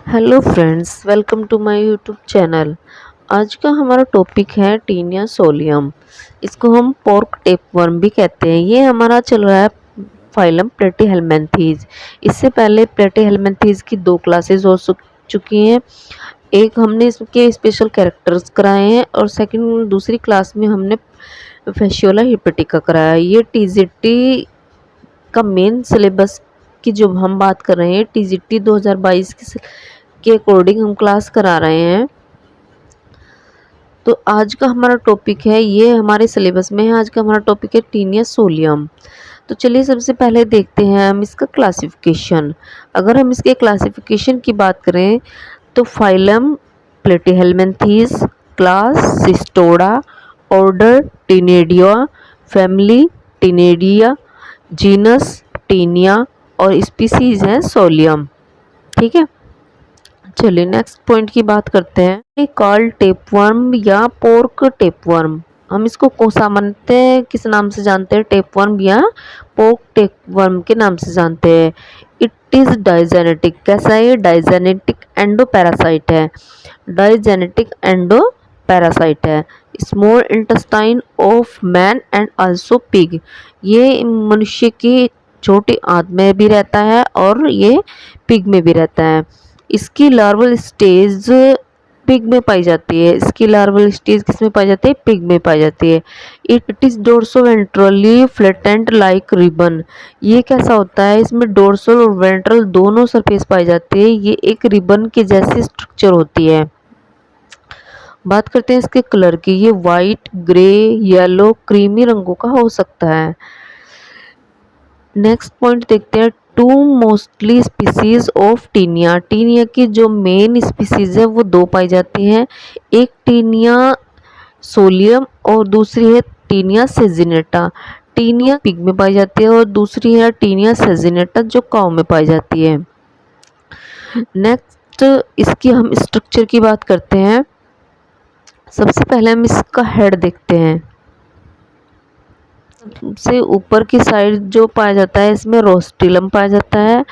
Hello friends, welcome to my YouTube channel. आज का हमारा टॉपिक है टीनिया सोलियम। इसको हम पोर्क टेपवर्म भी कहते हैं। ये हमारा चल रहा है फाइलम प्लेटीहेल्मिन्थीज। इससे पहले प्लेटीहेल्मिन्थीज की दो क्लासेस हो चुकी हैं। एक हमने इसके स्पेशल कैरेक्टर्स कराए हैं और सेकंड दूसरी क्लास में हमने फेशियोला हिपेटिका कराया। ये टीजीटी का मेन सिलेबस की जो हम बात कर रहे हैं, टीजीटी 2022 के अकॉर्डिंग हम क्लास करा रहे हैं। तो आज का हमारा टॉपिक है, ये हमारे सिलेबस में है। आज का हमारा टॉपिक है टीनिया सोलियम। तो चलिए सबसे पहले देखते हैं हम इसका क्लासिफिकेशन। अगर हम इसके क्लासिफिकेशन की बात करें तो phylum Platyhelminthes, class Cestoda, order Taeniidae, family Taeniidae, genus Taenia और स्पीसीज है सोलियम। ठीक है, चलिए नेक्स्ट पॉइंट की बात करते हैं। कॉल टेपवर्म या पोर्क टेपवर्म, हम इसको सामान्यतः किस नाम से जानते हैं? टेपवर्म या पोर्क टेपवर्म के नाम से जानते हैं। It is digenetic. कैसा है ये? डाइजेनेटिक एंडो पैरासाइट है। डाइजेनेटिक एंडो पैरासाइट है। Small intestine of man and also pig. ये मनुष्य की छोटी आंत में भी रहता है और ये पिग में भी रहता है। इसकी लार्वल स्टेज पिग में पाई जाती है। इसकी लार्वल स्टेज किस में पाई जाती है? पिग में पाई जाती है। It is dorso ventrally flattened like ribbon. ये कैसा होता है? इसमें डोर्सल और वेंट्रल दोनों सरफेस पाई जाती है। ये एक रिबन के जैसी स्ट्रक्चर होती है। बात करते हैं इसके कलर की। ये वाइट, ग्रे, येलो, क्रीमी रंगों का हो सकता है। नेक्स्ट पॉइंट देखते हैं। Two mostly species of Taenia. Taenia की जो मेन स्पीसीज है वो दो पाई जाती हैं। एक टीनिया सोलियम और दूसरी है टीनिया सेजिनेटा। टीनिया पिग में पाई जाती है और दूसरी है टीनिया सेजिनेटा जो काऊ में पाई जाती है। नेक्स्ट इसकी हम स्ट्रक्चर की बात करते हैं। सबसे पहले हम इसका हेड देखते हैं। सबसे ऊपर की साइड जो पाया जाता है इसमें रोस्टिलम पाया जाता है,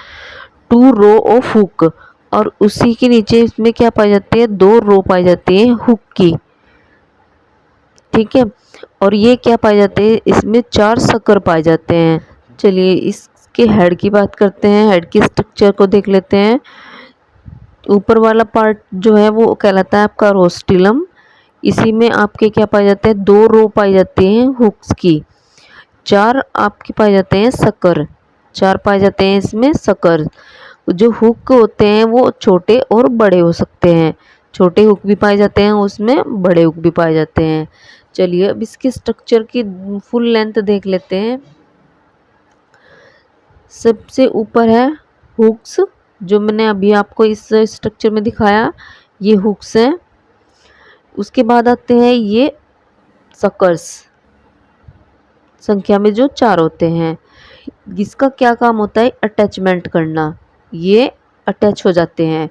2 रो ऑफ हुक। और उसी के नीचे इसमें क्या पाई जाती है? 2 रो पाई जाती है हुक की। ठीक है, और ये क्या पाए जाते हैं? इसमें 4 सकर पाए जाते हैं। चलिए इसके हेड की बात करते हैं। हेड की स्ट्रक्चर को देख लेते हैं। ऊपर वाला पार्ट जो है वो कहलाता है आपका रोस्टिलम। इसी में आपके क्या पाए जाते हैं? 2 रो पाई जाती हैं हुक्स की। 4 आपके पाए जाते हैं सकर। 4 पाए जाते हैं इसमें सकर। जो हुक होते हैं वो छोटे और बड़े हो सकते हैं। छोटे हुक भी पाए जाते हैं उसमें, बड़े हुक भी पाए जाते हैं। चलिए अब इसके स्ट्रक्चर की फुल लेंथ देख लेते हैं। सबसे ऊपर है हुक्स, जो मैंने अभी आपको इस स्ट्रक्चर में दिखाया, ये हुक्स हैं। उसके बाद आते हैं ये सकर्स, संख्या में जो 4 होते हैं। इसका क्या काम होता है? अटैचमेंट करना। ये अटैच हो जाते हैं।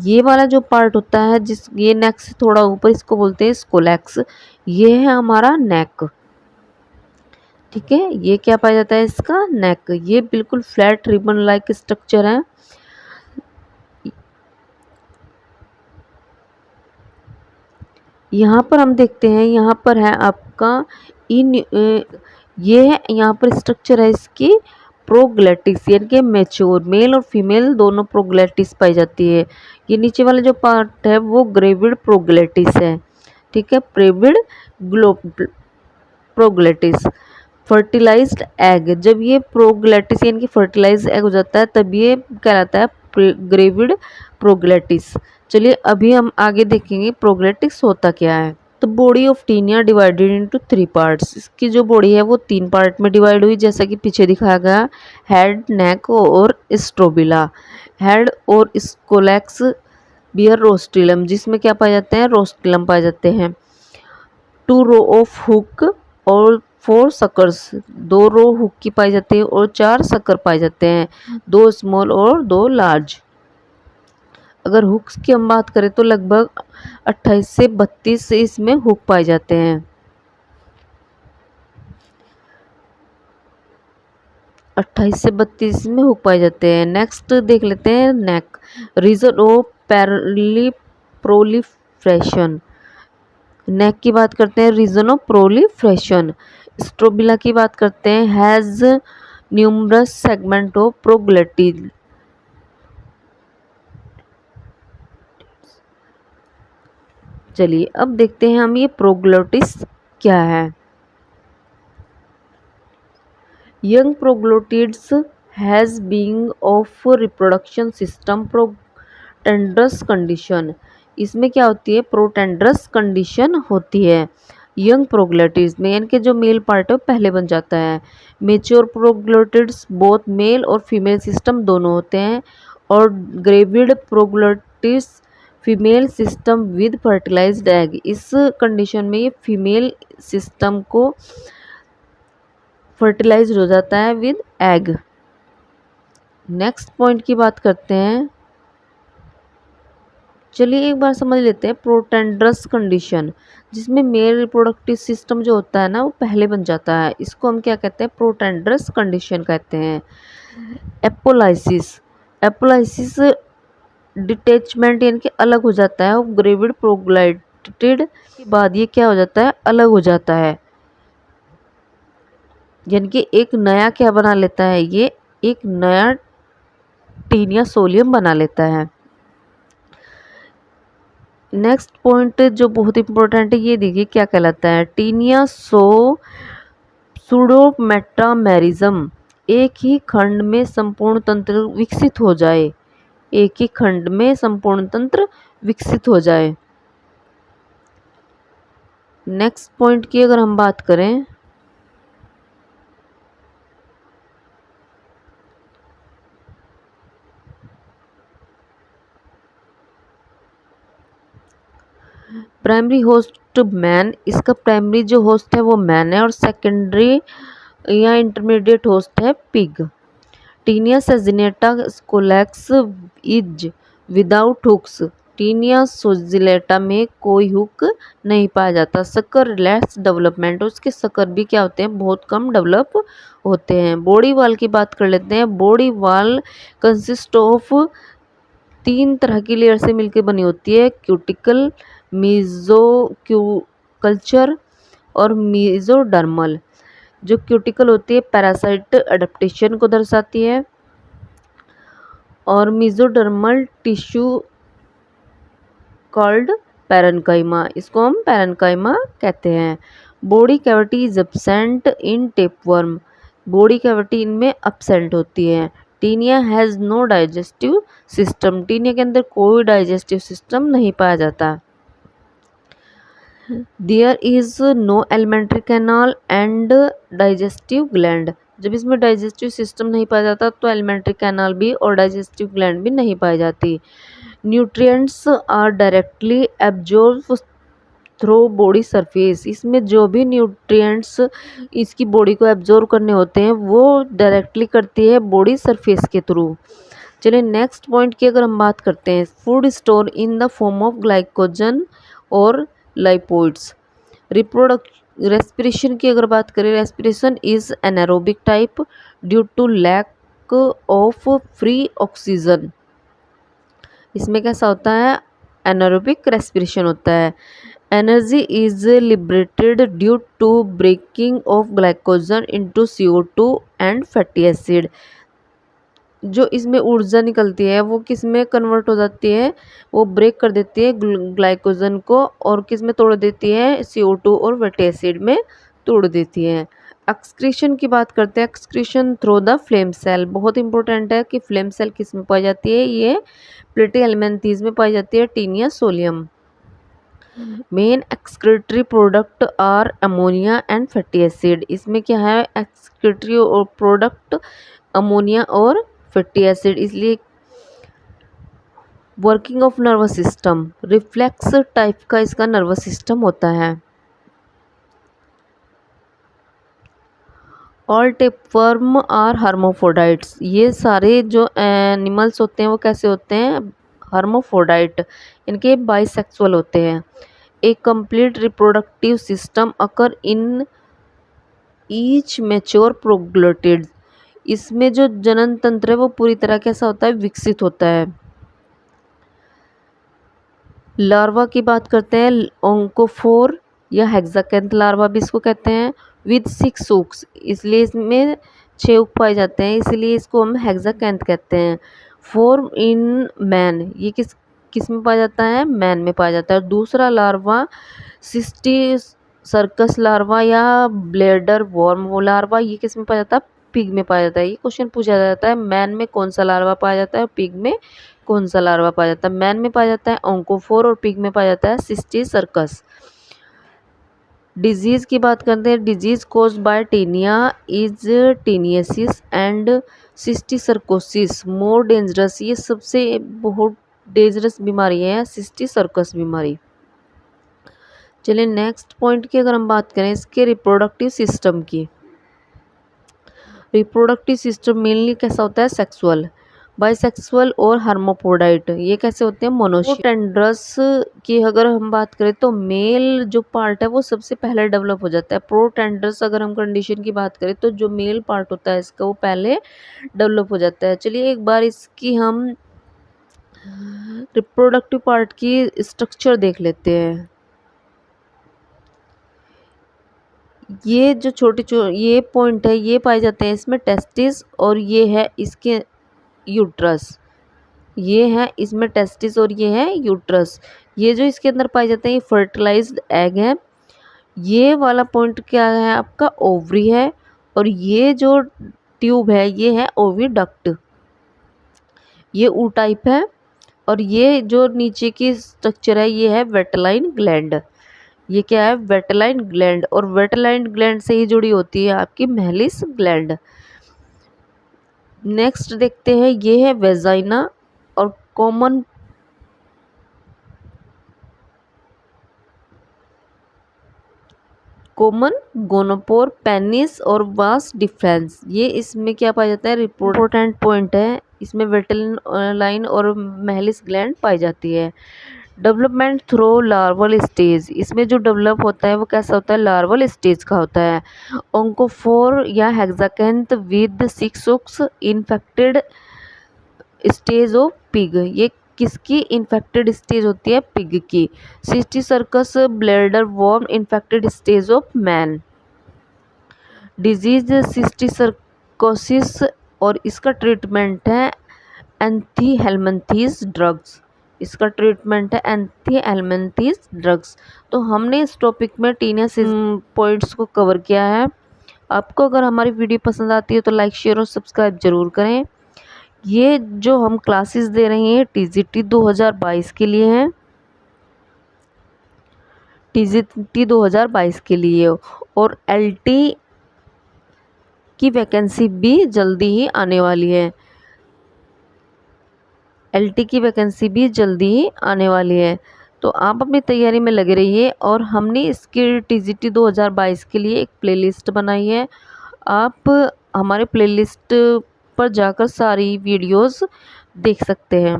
ये वाला जो पार्ट होता है ये नेक से थोड़ा ऊपर, इसको बोलते हैं स्कोलैक्स। ये है हमारा नेक। ठीक है, ये क्या पाया जाता है? इसका नेक। ये बिल्कुल फ्लैट रिबन लाइक स्ट्रक्चर है। यहाँ पर हम देखते हैं, यहाँ पर है आपका इन ये है यहाँ पर स्ट्रक्चर है इसकी प्रोग्लैटिस, यानी कि मैच्योर मेल और फीमेल दोनों प्रोग्लैटिस पाई जाती है। ये नीचे वाला जो पार्ट है वो ग्रेविड प्रोग्लैटिस है। ठीक है, प्रेविड प्रोग्लैटिस। फर्टिलाइज्ड एग, जब ये प्रोग्लैटिस यानी कि फर्टिलाइज एग हो जाता है तब ये कहलाता है ग्रेविड प्रोग्लैटिस। चलिए अभी हम आगे देखेंगे प्रोग्लैटिस होता क्या है। तो body of Taenia divided into 3 parts. इसकी जो बॉडी है वो 3 पार्ट में डिवाइड हुई, जैसा कि पीछे दिखाया गया। हेड, नेक और स्ट्रोबिला। हेड और स्कोलैक्स बियर रोस्टिलम, जिसमें क्या पाए जाते हैं? रोस्टिलम पाए जाते हैं। 2 रो ऑफ हुक और 4 सकर्स। 2 रो हुक की पाई जाती है और 4 सकर पाए जाते हैं, 2 स्मॉल और 2 लार्ज। अगर हुक्स की हम बात करें तो लगभग 28 से 32 इसमें हुक पाए जाते हैं। 28 से 32 में हुक पाए जाते हैं। नेक्स्ट देख लेते हैं नेक, रीजन ऑफ प्रोलिफ्रेशन। नेक की बात करते हैं, रीजन ऑफ प्रोलिफ्रेशन। स्ट्रोबिला की बात करते हैं, has numerous segment of proglottid. चलिए अब देखते हैं हम ये प्रोग्लोटिस क्या है। Young proglottids has being of reproduction system protandrous condition. इसमें क्या होती है, प्रोटेंडरस कंडीशन होती है यंग प्रोग्लोटिड्स में, यानी कि जो मेल पार्ट है वो पहले बन जाता है। मेच्योर प्रोग्लोटिड्स बोथ मेल और फीमेल सिस्टम दोनों होते हैं, और gravid proglottids female system with fertilised egg. इस कंडीशन में ये फीमेल सिस्टम को फर्टिलाइज हो जाता है विद एग। नेक्स्ट पॉइंट की बात करते हैं, चलिए एक बार समझ लेते हैं प्रोटेंडरस कंडीशन, जिसमें मेल रिप्रोडक्टिव सिस्टम जो होता है ना वो पहले बन जाता है, इसको हम क्या कहते हैं, प्रोटेंडरस कंडीशन कहते हैं। एपोलाइसिस, एपोलाइसिस डिटैचमेंट यानी कि अलग हो जाता है, और ग्रेविड प्रोग्लैटिड के बाद ये क्या हो जाता है, अलग हो जाता है, यानी कि एक नया क्या बना लेता है, ये एक नया टीनिया सोलियम बना लेता है। नेक्स्ट पॉइंट जो बहुत इंपॉर्टेंट है, ये देखिए क्या कहलाता है, टीनिया सूडोमेटामेरिज्म। एक ही खंड में संपूर्ण तंत्र विकसित हो जाए, एक ही खंड में संपूर्ण तंत्र विकसित हो जाए। नेक्स्ट पॉइंट की अगर हम बात करें, प्राइमरी होस्ट मैन, इसका प्राइमरी जो होस्ट है वो मैन है, और सेकेंडरी या इंटरमीडिएट होस्ट है pig. Taenia saginata scolex is without hooks. Taenia saginata में कोई हुक नहीं पाया जाता। सकर लेस डेवलपमेंट, उसके सकर भी क्या होते हैं, बहुत कम डेवलप होते हैं। बॉडी वाल की बात कर लेते हैं। बॉडी वाल कंसिस्ट ऑफ 3 तरह की लेयर से मिलकर बनी होती है, क्यूटिकल, कल्चर और मीजोडर्मल। जो क्यूटिकल होती है पैरासाइट अडेप्टेशन को दर्शाती है, और मीजोडर्मल टिश्यू कॉल्ड पैरेन्काइमा, इसको हम पैरेन्काइमा कहते हैं। Body cavity is absent in tapeworm, body cavity इनमें एब्सेंट होती है। Taenia has no digestive system, Taenia के अंदर कोई डाइजेस्टिव सिस्टम नहीं पाया जाता। There is no alimentary canal and digestive gland, जब इसमें डाइजेस्टिव सिस्टम नहीं पाया जाता तो एलिमेंट्री कैनाल भी और डाइजेस्टिव ग्लैंड भी नहीं पाई जाती। Nutrients are directly absorb through body surface, इसमें जो भी न्यूट्रिएंट्स इसकी बॉडी को एब्जॉर्ब करने होते हैं वो डायरेक्टली करती है बॉडी सरफेस के थ्रू। चलिए नेक्स्ट पॉइंट की अगर हम बात करते हैं, food store in the form of glycogen और लाइपोइड्स। रेस्पिरेशन की अगर बात करें, respiration is anaerobic type due to lack of free oxygen. इसमें कैसा होता है, एनारोबिक रेस्पिरेशन होता है। Energy is liberated due to breaking of glycogen into CO2 and fatty acid. जो इसमें ऊर्जा निकलती है वो किस में कन्वर्ट हो जाती है, वो ब्रेक कर देती है ग्लाइकोजन को, और किस में तोड़ देती है, CO2 और फैटी एसिड में तोड़ देती है। एक्सक्रीशन की बात करते हैं, excretion through the flame cell, बहुत इंपॉर्टेंट है कि फ्लेम सेल किस में पाई जाती है, ये प्लेटिहेल्मिन्थेस में पाई जाती है, Taenia solium. Main excretory product are ammonia and fatty acid, इसमें क्या है, एक्सक्रीटरी और प्रोडक्ट अमोनिया और फैटी एसिड। इसलिए working of nervous system, reflex type का इसका नर्वस सिस्टम होता है। ऑल टेपवर्म आर हर्मोफोडाइट्स, ये सारे जो एनिमल्स होते हैं वो कैसे होते हैं, हर्मोफोडाइट, इनके बाइसेक्सुअल होते हैं। A complete reproductive system occur in each mature proglottid, इसमें जो जनन तंत्र है वो पूरी तरह कैसा होता है, विकसित होता है। लार्वा की बात करते हैं, ओंकोफोर या हेक्साकैंथ लार्वा भी इसको कहते हैं, विद 6 हुक्स, इसलिए इसमें 6 हुक पाए जाते हैं, इसलिए इसको हम हेक्साकैंथ कहते हैं। फॉर्म इन मैन, ये किस किस में पाया जाता है, मैन में पाया जाता है। दूसरा लार्वा सिस्टी सर्कस लार्वा या ब्लेडर वॉर्म वो लार्वा, ये किस में पाया जाता है, पिग में पाया जाता है। ये क्वेश्चन पूछा जाता है मैन में कौन सा लार्वा पाया जाता है और पिग में कौन सा लार्वा पाया जाता है। मैन में पाया जाता है ओंकोफोर और पिग में पाया जाता है सिस्टी सर्कस। डिजीज की बात करते हैं, disease caused by Taenia is taeniasis and cysticercosis more dangerous, ये सबसे बहुत डेंजरस बीमारी है सिस्टिसर्कस बीमारी। चलिए नेक्स्ट पॉइंट की अगर हम बात करें इसके रिप्रोडक्टिव सिस्टम की, रिप्रोडक्टिव सिस्टम मेनली कैसा होता है, सेक्सुअल, बाइसेक्सुअल और हार्मोपोडाइट, ये कैसे होते हैं, मोनोटेंड्रस की अगर हम बात करें तो मेल जो पार्ट है वो सबसे पहले डेवलप हो जाता है। प्रोटेंड्रस अगर हम कंडीशन की बात करें तो जो मेल पार्ट होता है इसका वो पहले डेवलप हो जाता है। चलिए एक बार इसकी हम रिप्रोडक्टिव पार्ट की स्ट्रक्चर देख लेते हैं। ये जो ये पॉइंट है ये पाए जाते हैं इसमें टेस्टिस, और ये है इसके यूट्रस, ये है इसमें टेस्टिस और ये है यूट्रस। ये जो इसके अंदर पाए जाते हैं ये फर्टिलाइज्ड एग है। ये वाला पॉइंट क्या है आपका, ओवरी है, और ये जो ट्यूब है ये है ओविडक्ट, ये ऊ टाइप है। और ये जो नीचे की स्ट्रक्चर है ये है वेटलाइन ग्लैंड, ये क्या है, वेटलाइन ग्लैंड, और वेटलाइन ग्लैंड से ही जुड़ी होती है आपकी मेलिस ग्लैंड। नेक्स्ट देखते हैं, ये है वेजाइना और कॉमन गोनोपोर पेनिस और वास डिफरेंस, ये इसमें क्या पाया जाता है, इम्पोर्टेंट पॉइंट है, इसमें वेटलाइन और मेलिस ग्लैंड पाई जाती है। डेवलपमेंट थ्रू लार्वल स्टेज, इसमें जो डेवलप होता है वो कैसा होता है, लार्वल स्टेज का होता है। ओंकोफोर या hexacanth with 6 hooks, infected stage of pig, ये किसकी इन्फेक्टेड स्टेज होती है, पिग की। Cysticercus bladder worm, infected stage of man. Disease cysticercosis, और इसका ट्रीटमेंट है एंथीहेल्मिंथेस ड्रग्स, इसका ट्रीटमेंट है एंथीहेल्मिंथेस ड्रग्स। तो हमने इस टॉपिक में टीनिया पॉइंट्स को कवर किया है। आपको अगर हमारी वीडियो पसंद आती है तो लाइक शेयर और सब्सक्राइब जरूर करें। ये जो हम क्लासेस दे रहे हैं टीजीटी 2022 के लिए हैं, टीजीटी 2022 के लिए, और एलटी की वैकेंसी भी जल्दी ही आने वाली है, एलटी की वैकेंसी भी जल्दी ही आने वाली है। तो आप अपनी तैयारी में लगे रहिए, और हमने इसकी टीजीटी 2022 के लिए एक प्लेलिस्ट बनाई है, आप हमारे प्लेलिस्ट पर जाकर सारी वीडियोस देख सकते हैं।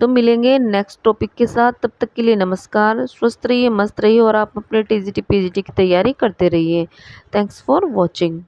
तो मिलेंगे नेक्स्ट टॉपिक के साथ, तब तक के लिए नमस्कार, स्वस्थ रहिए, मस्त रहिए, और आप अपने टीजीटी पीजीटी की तैयारी करते रहिए। Thanks for watching.